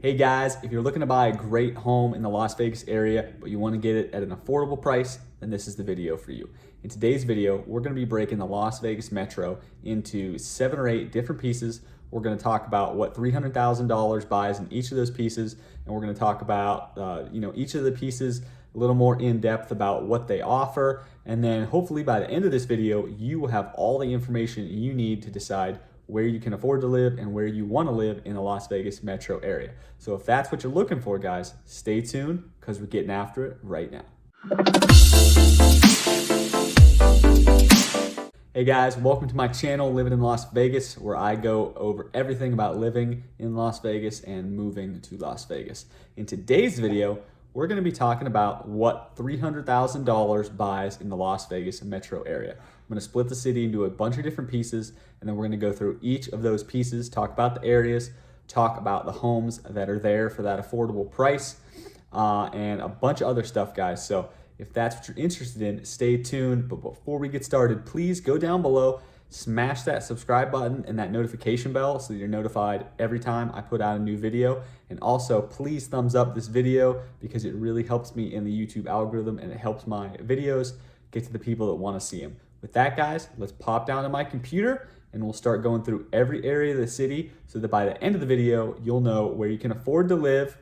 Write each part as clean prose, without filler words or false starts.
Hey guys, if you're looking to buy a great home in the Las Vegas area, but you want to get it at an affordable price, then this is the video for you. In today's video, we're going to be breaking the Las Vegas Metro into 7 or 8 different pieces. We're going to talk about what $300,000 buys in each of those pieces, and we're going to talk about each of the pieces a little more in depth about what they offer, and then hopefully by the end of this video, you will have all the information you need to decide where you can afford to live and where you want to live in the Las Vegas metro area. So if that's what you're looking for, guys, stay tuned because we're getting after it right now. Hey guys, welcome to my channel, Living in Las Vegas, where I go over everything about living in Las Vegas and moving to Las Vegas. In today's video, we're going to be talking about what $300,000 buys in the Las Vegas metro area. I'm going to split the city into a bunch of different pieces, and then we're going to go through each of those pieces, talk about the areas, talk about the homes that are there for that affordable price, and a bunch of other stuff, guys. So if that's what you're interested in, stay tuned. But before we get started, please go down below, smash that subscribe button and that notification bell so that you're notified every time I put out a new video. And also, please thumbs up this video because it really helps me in the YouTube algorithm and it helps my videos get to the people that want to see them. With that, guys, let's pop down to my computer and we'll start going through every area of the city so that by the end of the video, you'll know where you can afford to live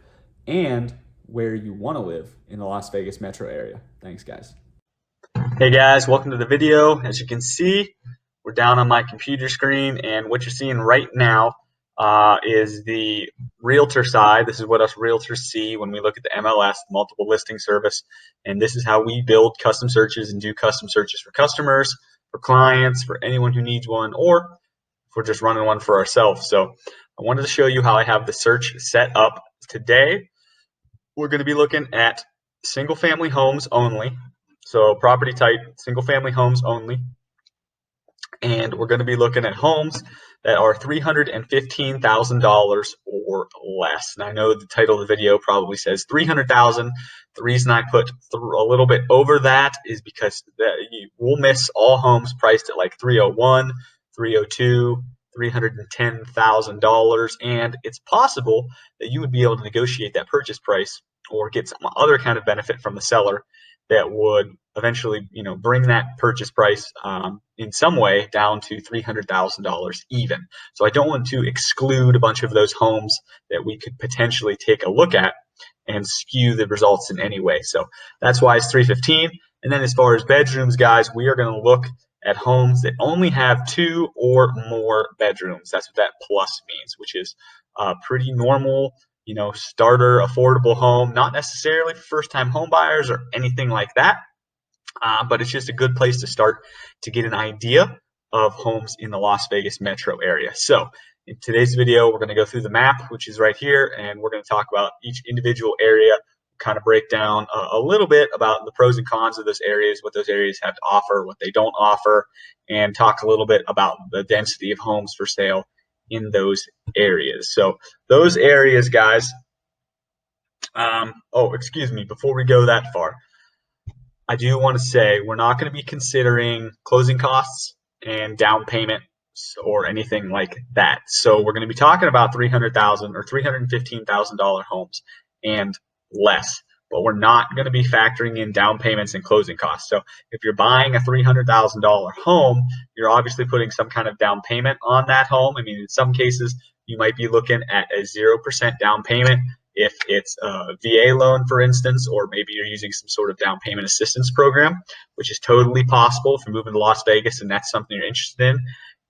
and where you want to live in the Las Vegas metro area. Thanks, guys. Hey guys, welcome to the video. As you can see, we're down on my computer screen, and what you're seeing right now is the realtor side. This is what us realtors see when we look at the MLS, the multiple listing service, and this is how we build custom searches and do custom searches for customers, for clients, for anyone who needs one, or if we're just running one for ourselves. So I wanted to show you how I have the search set up today. We're going to be looking at single family homes only. So property type, single family homes only. And we're going to be looking at homes that are $315,000 or less. And I know the title of the video probably says $300,000. The reason I put a little bit over that is because we'll miss all homes priced at like $301, $302, $310,000, and it's possible that you would be able to negotiate that purchase price or get some other kind of benefit from the seller that would eventually, bring that purchase price in some way down to $300,000 even. So I don't want to exclude a bunch of those homes that we could potentially take a look at and skew the results in any way. So that's why it's 315. And then as far as bedrooms, guys, we are going to look at homes that only have 2 or more bedrooms. That's what that plus means, which is pretty normal, starter affordable home, not necessarily for first-time home buyers or anything like that, but it's just a good place to start to get an idea of homes in the Las Vegas metro area. So in today's video, we're going to go through the map, which is right here, and we're going to talk about each individual area, kind of break down a little bit about the pros and cons of those areas, what those areas have to offer, what they don't offer, and talk a little bit about the density of homes for sale in those areas. So those areas, guys, before we go that far, I do want to say we're not going to be considering closing costs and down payments or anything like that. So we're going to be talking about $300,000 or $315,000 homes and less, but we're not going to be factoring in down payments and closing costs. So if you're buying a $300,000 home, you're obviously putting some kind of down payment on that home. I mean, in some cases, you might be looking at a 0% down payment if it's a VA loan, for instance, or maybe you're using some sort of down payment assistance program, which is totally possible if you're moving to Las Vegas and that's something you're interested in.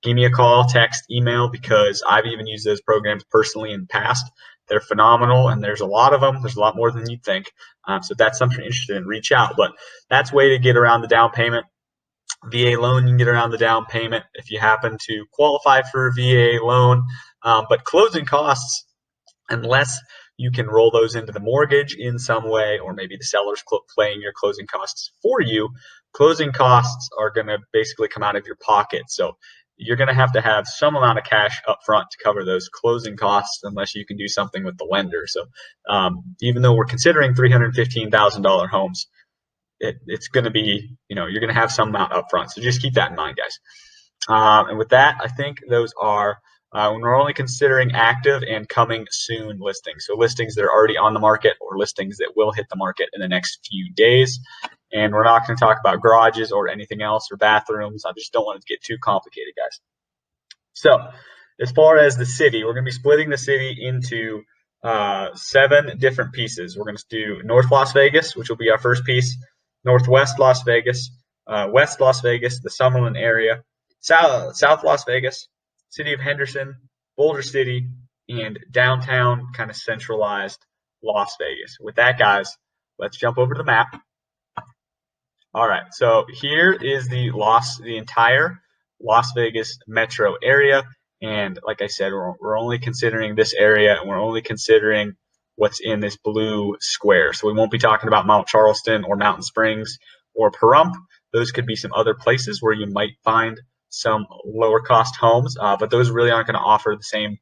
Give me a call, text, email, because I've even used those programs personally in the past. They're phenomenal, and there's a lot of them. There's a lot more than you'd think. So if that's something you're interested in, reach out. But that's a way to get around the down payment. VA loan, you can get around the down payment if you happen to qualify for a VA loan. But closing costs, unless you can roll those into the mortgage in some way, or maybe the seller's paying your closing costs for you, closing costs are going to basically come out of your pocket. So you're going to have some amount of cash up front to cover those closing costs unless you can do something with the lender. So even though we're considering $315,000 homes, it's going to be, you're going to have some amount up front. So just keep that in mind, guys. And with that, I think those are We're only considering active and coming soon listings. So listings that are already on the market or listings that will hit the market in the next few days. And we're not going to talk about garages or anything else or bathrooms. I just don't want it to get too complicated, guys. So as far as the city, we're going to be splitting the city into 7 different pieces. We're going to do North Las Vegas, which will be our first piece, Northwest Las Vegas, West Las Vegas, the Summerlin area, South Las Vegas, City of Henderson, Boulder City, and downtown kind of centralized Las Vegas. With that, guys, let's jump over to the map. All right, so here is the entire Las Vegas metro area, and like I said, we're only considering this area, and we're only considering what's in this blue square. So we won't be talking about Mount Charleston or Mountain Springs or Pahrump. Those could be some other places where you might find some lower cost homes, but those really aren't going to offer the same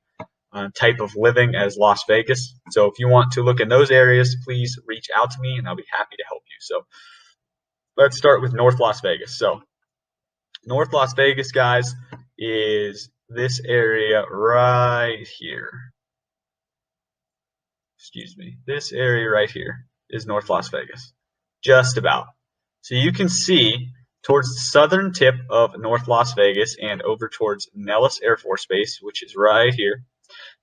type of living as Las Vegas. So if you want to look in those areas, please reach out to me, and I'll be happy to help you. So let's start with North Las Vegas. So North Las Vegas, guys, is this area right here. Excuse me. This area right here is North Las Vegas. Just about. So you can see towards the southern tip of North Las Vegas and over towards Nellis Air Force Base, which is right here,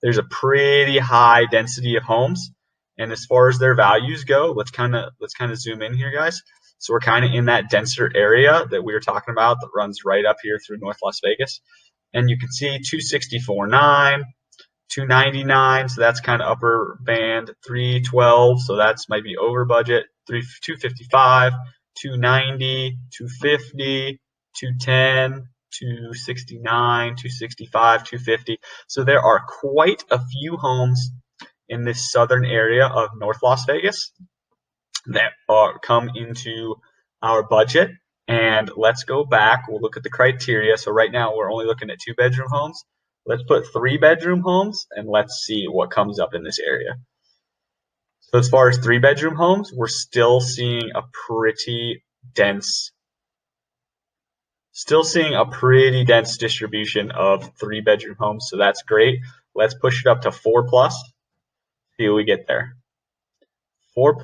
there's a pretty high density of homes. And as far as their values go, let's kind of zoom in here, guys. So we're kind of in that denser area that we were talking about that runs right up here through North Las Vegas. And you can see 264.9, 299, so that's kind of upper band, 312, so that's might be over budget, 255, 290, 250, 210, 269, 265, 250. So there are quite a few homes in this southern area of North Las Vegas that come into our budget. And let's go back. We'll look at the criteria. So right now we're only looking at 2-bedroom homes. Let's put 3-bedroom homes and let's see what comes up in this area. So as far as 3-bedroom homes, we're still seeing a pretty dense distribution of 3-bedroom homes. So that's great. Let's push it up to 4+. See what we get there. 4+.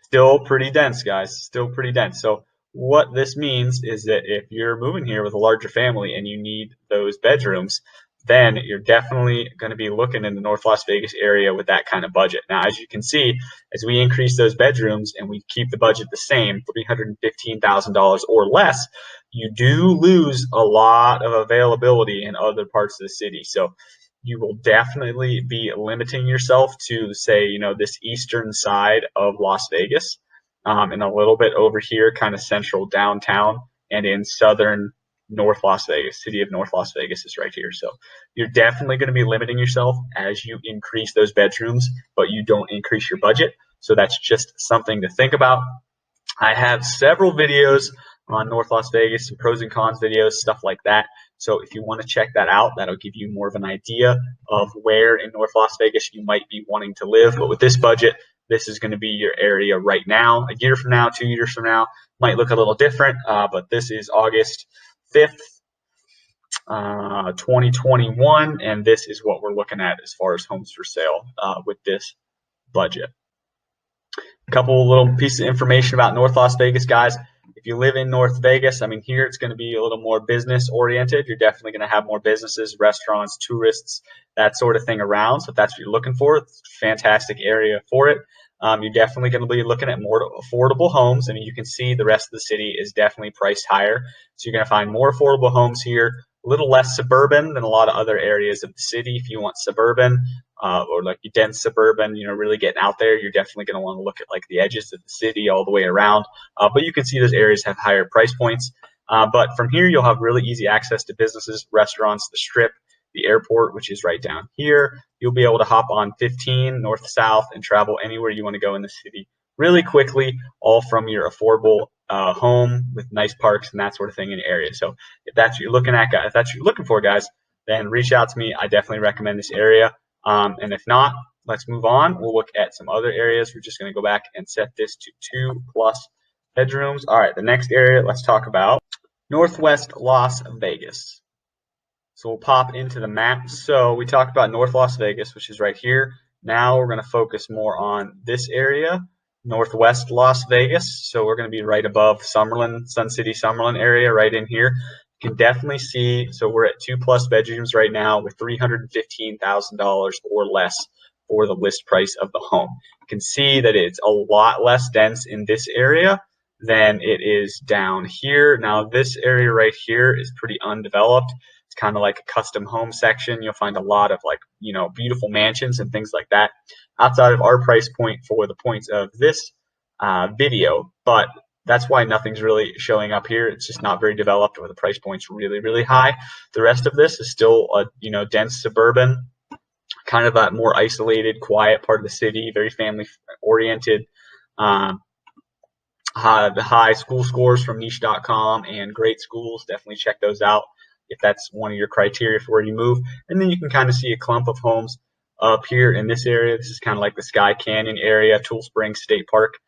Still pretty dense, guys. Still pretty dense. So what this means is that if you're moving here with a larger family and you need those bedrooms, then you're definitely going to be looking in the North Las Vegas area with that kind of budget. Now, as you can see, as we increase those bedrooms and we keep the budget the same, $315,000 or less, you do lose a lot of availability in other parts of the city. So you will definitely be limiting yourself to, say, this eastern side of Las Vegas, and a little bit over here, kind of central downtown, and in southern North Las Vegas. City of North Las Vegas is right here. So you're definitely going to be limiting yourself as you increase those bedrooms, but you don't increase your budget. So that's just something to think about. I have several videos on North Las Vegas, some pros and cons videos, stuff like that. So if you want to check that out, that'll give you more of an idea of where in North Las Vegas you might be wanting to live. But with this budget, this is going to be your area right now. A year from now, 2 years from now, might look a little different, but this is August 5th, 2021, and this is what we're looking at as far as homes for sale with this budget. A couple little pieces of information about North Las Vegas, guys. If you live in North Vegas, I mean, here it's going to be a little more business oriented. You're definitely going to have more businesses, restaurants, tourists, that sort of thing around. So if that's what you're looking for, it's a fantastic area for it. You're definitely going to be looking at more affordable homes. I mean, you can see the rest of the city is definitely priced higher. So you're going to find more affordable homes here, a little less suburban than a lot of other areas of the city. If you want suburban or like dense suburban, really getting out there, you're definitely going to want to look at like the edges of the city all the way around. But you can see those areas have higher price points. But from here, you'll have really easy access to businesses, restaurants, the Strip, the airport, which is right down here. You'll be able to hop on 15 north-south and travel anywhere you want to go in the city really quickly, all from your affordable home with nice parks and that sort of thing in your area. So if that's what you're looking at, guys, if that's what you're looking for, guys, then reach out to me. I definitely recommend this area. And if not, let's move on. We'll look at some other areas. We're just going to go back and set this to 2+ bedrooms. All right, the next area, let's talk about Northwest Las Vegas. So we'll pop into the map. So we talked about North Las Vegas, which is right here. Now we're going to focus more on this area, Northwest Las Vegas. So we're going to be right above Summerlin, Sun City, Summerlin area, right in here. You can definitely see, so we're at 2+ bedrooms right now with $315,000 or less for the list price of the home. You can see that it's a lot less dense in this area than it is down here. Now this area right here is pretty undeveloped. It's kind of like a custom home section. You'll find a lot of beautiful mansions and things like that outside of our price point for the points of this video, but that's why nothing's really showing up here. It's just not very developed, or the price point's really, really high. The rest of this is still a dense suburban, kind of a more isolated, quiet part of the city, very family oriented. The high school scores from niche.com and great schools, definitely check those out if that's one of your criteria for where you move. And then you can kind of see a clump of homes up here in this area. This is kind of like the Sky Canyon area. Tool Springs State Park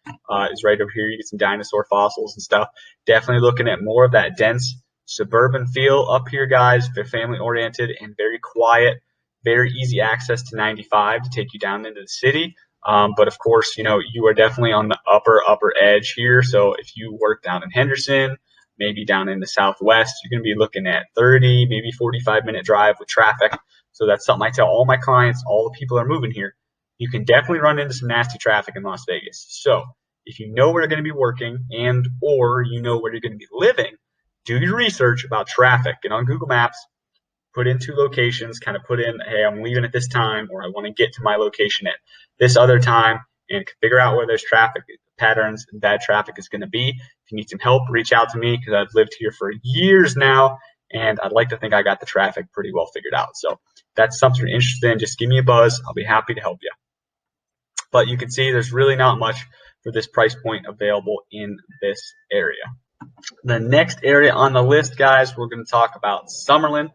is right over here. You get some dinosaur fossils and stuff. Definitely looking at more of that dense suburban feel up here, guys. They're family oriented and very quiet, very easy access to 95 to take you down into the city. But of course, you are definitely on the upper edge here. So if you work down in Henderson, maybe down in the Southwest, you're going to be looking at 30, maybe 45-minute drive with traffic. So that's something I tell all my clients, all the people that are moving here. You can definitely run into some nasty traffic in Las Vegas. So if you know where you're going to be working or you know where you're going to be living, do your research about traffic. Get on Google Maps, put in 2 locations, kind of put in, hey, I'm leaving at this time, or I want to get to my location at this other time, and figure out where there's traffic patterns and bad traffic is going to be. If you need some help, reach out to me, because I've lived here for years now, and I'd like to think I got the traffic pretty well figured out. So if that's something you're interested in, just give me a buzz. I'll be happy to help you. But you can see there's really not much for this price point available in this area. The next area on the list, guys, we're going to talk about Summerlin.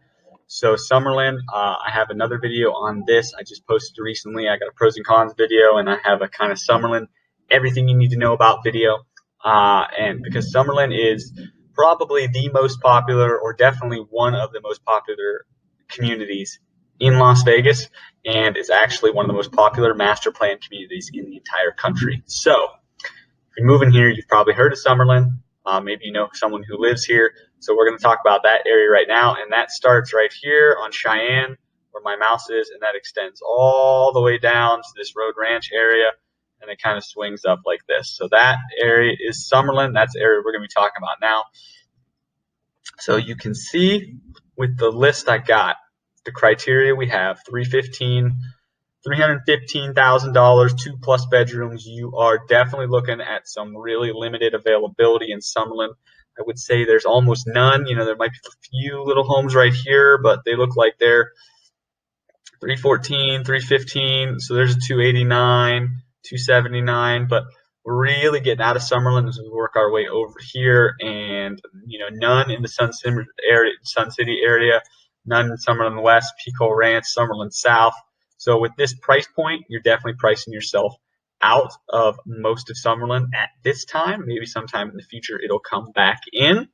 So Summerlin, I have another video on this. I just posted recently. I got a pros and cons video, and I have a kind of Summerlin, everything you need to know about video. And because Summerlin is probably the most popular, or definitely one of the most popular communities in Las Vegas, and is actually one of the most popular master plan communities in the entire country. So if you're moving here, you've probably heard of Summerlin. Maybe you know someone who lives here. So we're going to talk about that area right now, and that starts right here on Cheyenne, where my mouse is, and that extends all the way down to this Road Ranch area, and it kind of swings up like this. So that area is Summerlin. That's the area we're going to be talking about now. So you can see with the list I got, the criteria we have, $315,000, 2+ bedrooms. You are definitely looking at some really limited availability in Summerlin. I would say there's almost none. There might be a few little homes right here, but they look like they're 314, 315. So there's a 289, 279, but we're really getting out of Summerlin as we work our way over here, and none in the Sun City area, none in Summerlin West, Pico Ranch, Summerlin South. So with this price point, you're definitely pricing yourself out of most of Summerlin at this time. Maybe sometime in the future it'll come back in.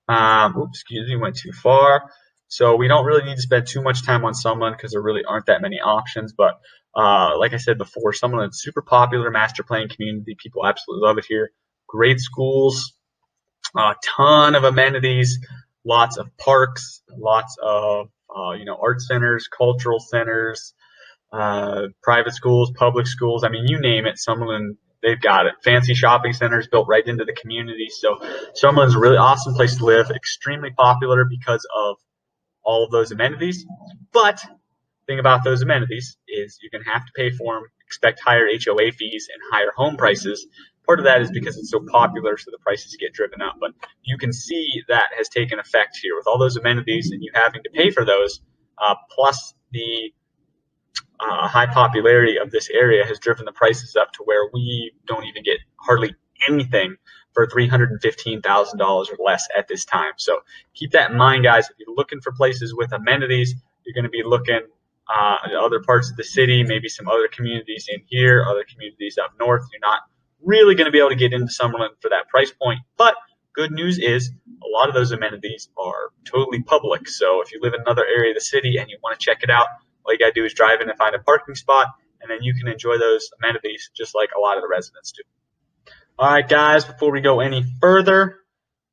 Excuse me, went too far. So we don't really need to spend too much time on Summerlin because there really aren't that many options. But like I said before, Summerlin's super popular master plan community. People absolutely love it here. Great schools, a ton of amenities, lots of parks, lots of art centers, cultural centers, private schools, public schools. I mean, you name it, Summerlin, they've got it. Fancy shopping centers built right into the community. So Summerlin's a really awesome place to live, extremely popular because of all of those amenities. But the thing about those amenities is you're going to have to pay for them, expect higher HOA fees and higher home prices. Part of that is because it's so popular, so the prices get driven up. But you can see that has taken effect here with all those amenities and you having to pay for those, plus the high popularity of this area has driven the prices up to where we don't even get hardly anything for $315,000 or less at this time. So keep that in mind, guys. If you're looking for places with amenities, you're going to be looking at other parts of the city, maybe some other communities in here, other communities up north. You're not really going to be able to get into Summerlin for that price point. But good news is a lot of those amenities are totally public. So if you live in another area of the city and you want to check it out, all you got to do is drive in and find a parking spot, and then you can enjoy those amenities just like a lot of the residents do. All right, guys, before we go any further,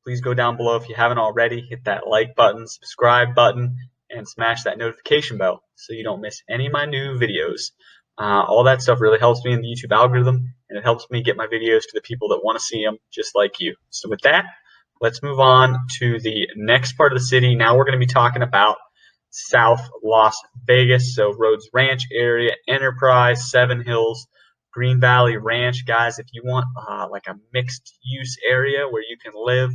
please go down below if you haven't already. Hit that like button, subscribe button, and smash that notification bell so you don't miss any of my new videos. All that stuff really helps me in the YouTube algorithm, and it helps me get my videos to the people that want to see them just like you. So with that, let's move on to the next part of the city. Now we're going to be talking about South Las Vegas, so Rhodes Ranch area, Enterprise, Seven Hills, Green Valley Ranch. Guys, if you want like a mixed use area where you can live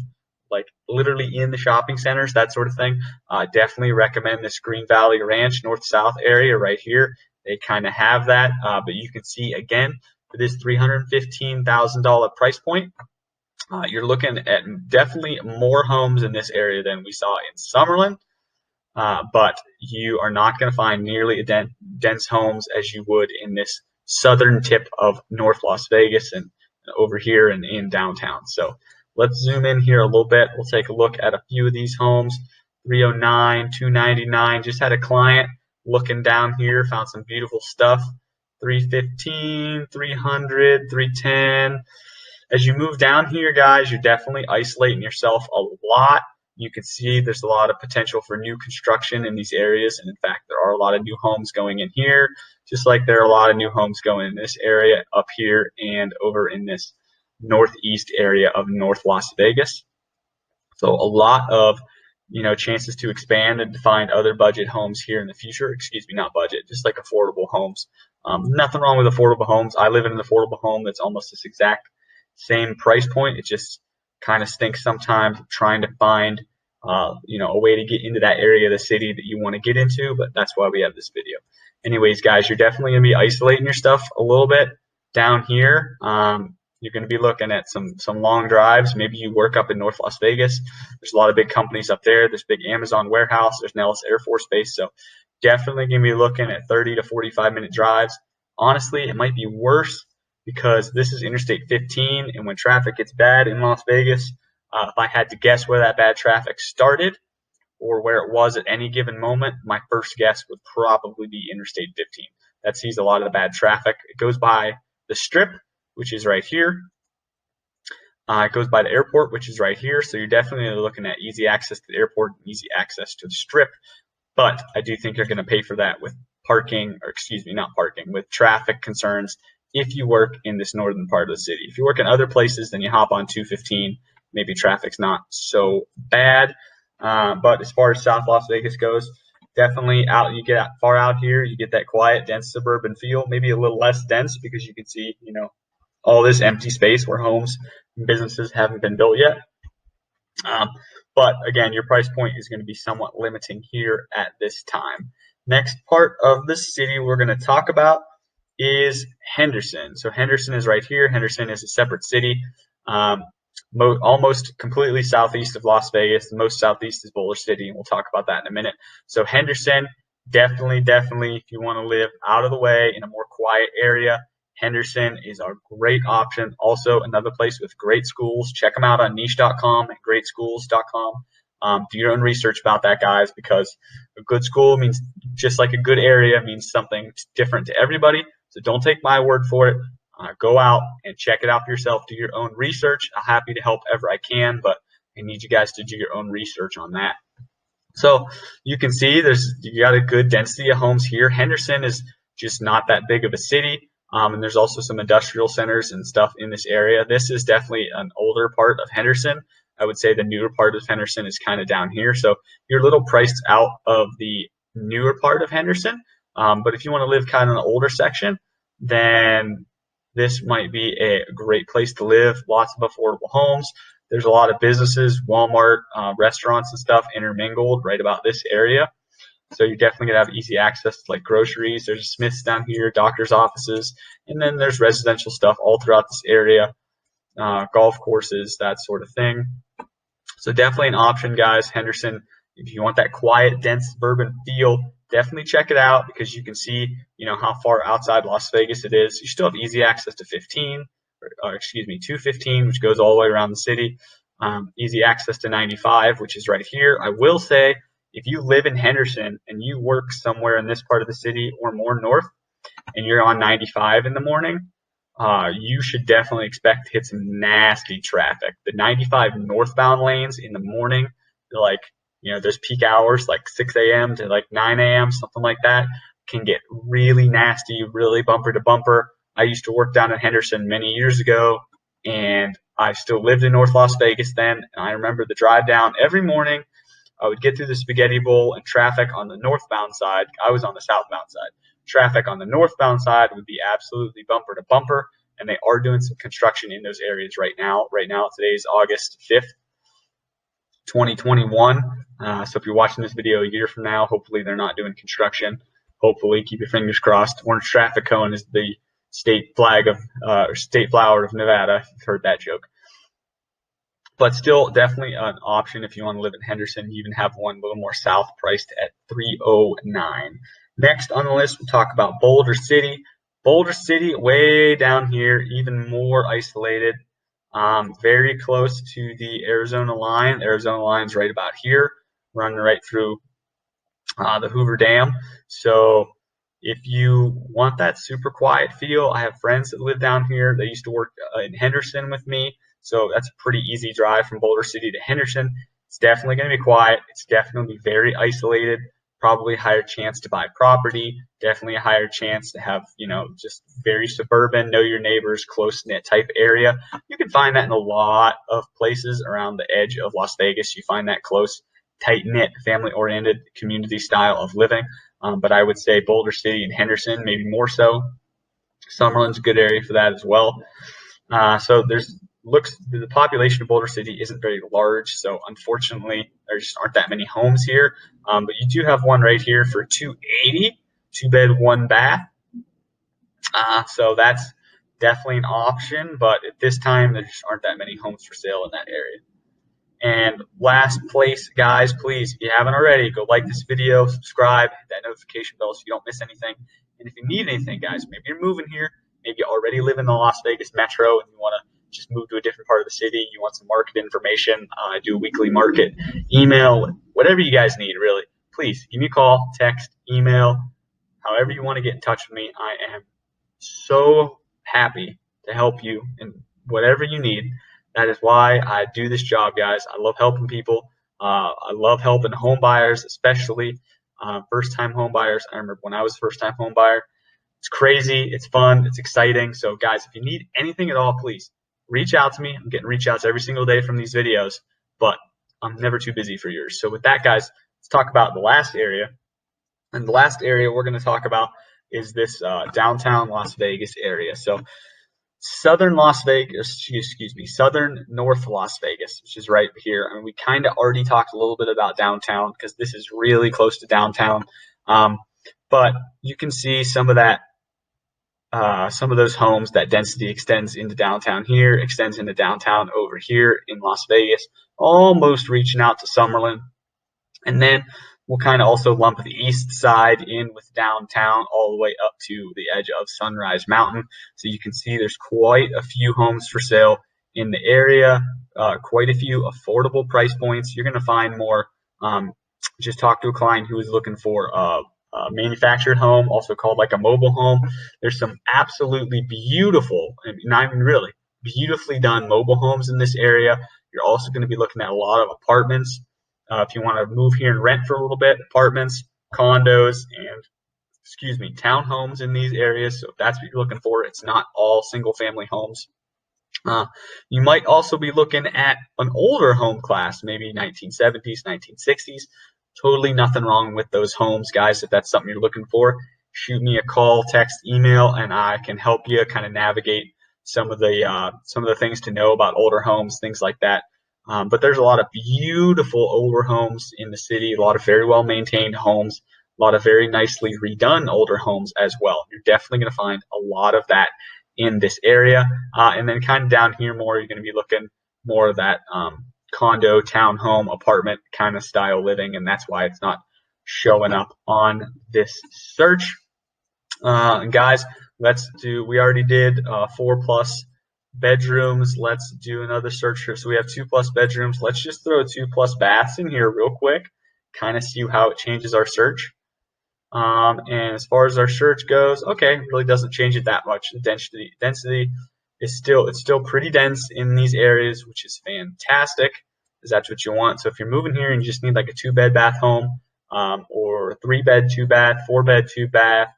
like literally in the shopping centers, that sort of thing, definitely recommend this Green Valley Ranch north-south area right here. They kind of have that, but you can see again for this $315,000 price point, you're looking at definitely more homes in this area than we saw in Summerlin. But you are not going to find nearly as dense homes as you would in this southern tip of North Las Vegas and over here and in downtown. So let's zoom in here a little bit. We'll take a look at a few of these homes. 309, 299. Just had a client looking down here, found some beautiful stuff. 315, 300, 310. As you move down here, guys, you're definitely isolating yourself a lot. You can see there's a lot of potential for new construction in these areas, and in fact, there are a lot of new homes going in here, just like there are a lot of new homes going in this area up here and over in this northeast area of North Las Vegas. So a lot of chances to expand and to find other budget homes here in the future. Excuse me, not budget, just like affordable homes. Nothing wrong with affordable homes. I live in an affordable home that's almost this exact same price point. It just kind of stinks sometimes trying to find a way to get into that area of the city that you want to get into, but that's why we have this video. Anyways, guys, you're definitely going to be isolating your stuff a little bit down here. You're going to be looking at some long drives. Maybe you work up in North Las Vegas. There's a lot of big companies up there. There's big Amazon warehouse. There's Nellis Air Force Base. So definitely going to be looking at 30 to 45-minute drives. Honestly, it might be worse because this is Interstate 15, and when traffic gets bad in Las Vegas, if I had to guess where that bad traffic started or where it was at any given moment, my first guess would probably be Interstate 15. That sees a lot of the bad traffic. It goes by the Strip, which is right here. It goes by the airport, which is right here. So you're definitely looking at easy access to the airport and easy access to the Strip. But I do think you're going to pay for that with with traffic concerns if you work in this northern part of the city. If you work in other places, then you hop on 215. Maybe traffic's not so bad. But as far as South Las Vegas goes, definitely you get far out here, you get that quiet, dense suburban feel. Maybe a little less dense because you can see, all this empty space where homes and businesses haven't been built yet. But again, your price point is going to be somewhat limiting here at this time. Next part of the city we're going to talk about is Henderson. So Henderson is right here. Henderson is a separate city, almost completely southeast of Las Vegas. The most southeast is Boulder City, and we'll talk about that in a minute. So Henderson, definitely, if you want to live out of the way in a more quiet area, Henderson is a great option. Also, another place with great schools. Check them out on niche.com and greatschools.com. Do your own research about that, guys, because a good school means, just like a good area, means something different to everybody. So don't take my word for it. Go out and check it out for yourself. Do your own research. I'm happy to help ever I can, but I need you guys to do your own research on that. So you can see you got a good density of homes here. Henderson is just not that big of a city. And there's also some industrial centers and stuff in this area. This is definitely an older part of Henderson. I would say the newer part of Henderson is kind of down here. So you're a little priced out of the newer part of Henderson. But if you want to live kind of in an older section, then this might be a great place to live. Lots of affordable homes. There's a lot of businesses, Walmart, restaurants and stuff intermingled right about this area. So you're definitely going to have easy access to like groceries. There's a Smith's down here, doctor's offices, and then there's residential stuff all throughout this area, golf courses, that sort of thing. So definitely an option, guys. Henderson, if you want that quiet, dense suburban feel, definitely check it out because you can see, how far outside Las Vegas it is. You still have easy access to 215, which goes all the way around the city. easy access to 95, which is right here. I will say, if you live in Henderson and you work somewhere in this part of the city or more north, and you're on 95 in the morning, you should definitely expect to hit some nasty traffic. The 95 northbound lanes in the morning, like, there's peak hours like 6 a.m. to like 9 a.m., something like that, can get really nasty, really bumper to bumper. I used to work down in Henderson many years ago, and I still lived in North Las Vegas then. And I remember the drive down every morning. I would get through the Spaghetti Bowl, and traffic on the northbound side, I was on the southbound side. Traffic on the northbound side would be absolutely bumper to bumper, and they are doing some construction in those areas right now. Right now, today's August 5th, 2021. So if you're watching this video a year from now, hopefully they're not doing construction. Hopefully, keep your fingers crossed. Orange traffic cone is the state flag of or state flower of Nevada. If you've heard that joke. But still, definitely an option if you want to live in Henderson. You even have one a little more south, priced at $309. Next on the list, we'll talk about Boulder City. Boulder City, way down here, even more isolated, very close to the Arizona line. The Arizona line's right about here, running right through the Hoover Dam. So if you want that super quiet feel, I have friends that live down here. They used to work in Henderson with me. So that's a pretty easy drive from Boulder City to Henderson. It's definitely going to be quiet. It's definitely going to be very isolated. Probably a higher chance to buy property. Definitely a higher chance to have, just very suburban, know your neighbors, close-knit type area. You can find that in a lot of places around the edge of Las Vegas. You find that close, tight-knit, family-oriented community style of living. But I would say Boulder City and Henderson, maybe more so. Summerlin's a good area for that as well. So the population of Boulder City isn't very large, so unfortunately there just aren't that many homes here. But you do have one right here for $280, 2-bed, 1-bath. So that's definitely an option, but at this time there just aren't that many homes for sale in that area. And last place, guys, please, if you haven't already, go like this video, subscribe, hit that notification bell so you don't miss anything. And if you need anything, guys, maybe you're moving here, maybe you already live in the Las Vegas metro and you want to just move to a different part of the city, you want some market information, I do a weekly market, email, whatever you guys need, really. Please give me a call, text, email, however you want to get in touch with me. I am so happy to help you in whatever you need. That is why I do this job, guys. I love helping people. I love helping home buyers, especially first-time home buyers. I remember when I was a first-time home buyer. It's crazy. It's fun. It's exciting. So, guys, if you need anything at all, please reach out to me. I'm getting reach outs every single day from these videos, but I'm never too busy for yours. So with that, guys, let's talk about the last area. And the last area we're going to talk about is this downtown Las Vegas area. So southern North Las Vegas, which is right here. I mean, we kind of already talked a little bit about downtown because this is really close to downtown. But you can see some of that, some of those homes, that density extends into downtown here, extends into downtown over here in Las Vegas, almost reaching out to Summerlin. And then we'll kind of also lump the east side in with downtown all the way up to the edge of Sunrise Mountain. So you can see there's quite a few homes for sale in the area, quite a few affordable price points. You're going to find more. Just talked to a client who was looking for a manufactured home, also called like a mobile home. There's some absolutely beautiful, and not even really, beautifully done mobile homes in this area. You're also going to be looking at a lot of apartments. If you want to move here and rent for a little bit, apartments, condos, and townhomes in these areas. So if that's what you're looking for, it's not all single family homes. You might also be looking at an older home class, maybe 1970s, 1960s. Totally nothing wrong with those homes, guys. If that's something you're looking for, shoot me a call, text, email, and I can help you kind of navigate some of the things to know about older homes, things like that. But there's a lot of beautiful older homes in the city, a lot of very well maintained homes, a lot of very nicely redone older homes as well. You're definitely going to find a lot of that in this area. And then kind of down here more, you're going to be looking more of that condo, townhome, apartment kind of style living, and that's why it's not showing up on this search. Guys, we already did 4+ bedrooms, let's do another search here. So we have 2+ bedrooms. Let's just throw 2+ baths in here real quick, kind of see how it changes our search. And as far as our search goes, okay, really doesn't change it that much. The density is still pretty dense in these areas, which is fantastic, because that's what you want. So if you're moving here and you just need like a 2-bed bath home, or 3-bed 2-bath, 4-bed 2-bath,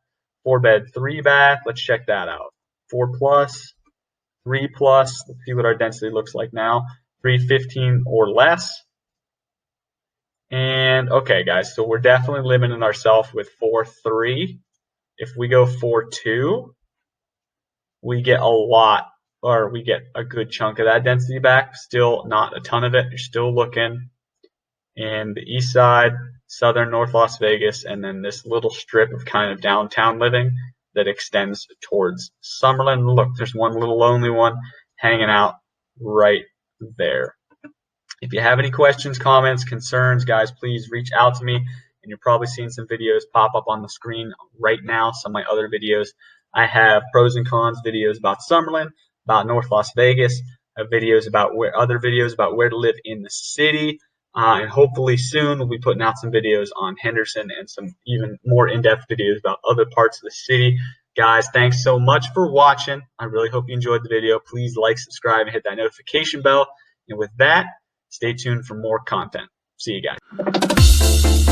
4-bed 3-bath, let's check that out. 4+, 3+, let's see what our density looks like now. 315 or less. And okay, guys, so we're definitely limiting ourselves with 4.3. If we go 4.2, we get a lot, or we get a good chunk of that density back. Still not a ton of it. You're still looking in the east side, southern North Las Vegas, and then this little strip of kind of downtown living that extends towards Summerlin. Look, there's one little lonely one hanging out right there. If you have any questions, comments, concerns, guys, please reach out to me. And you're probably seeing some videos pop up on the screen right now, some of my other videos. I have pros and cons videos about Summerlin, about North Las Vegas, videos about other videos about where to live in the city. And hopefully soon we'll be putting out some videos on Henderson and some even more in-depth videos about other parts of the city. Guys, thanks so much for watching. I really hope you enjoyed the video. Please like, subscribe, and hit that notification bell. And with that, stay tuned for more content. See you guys.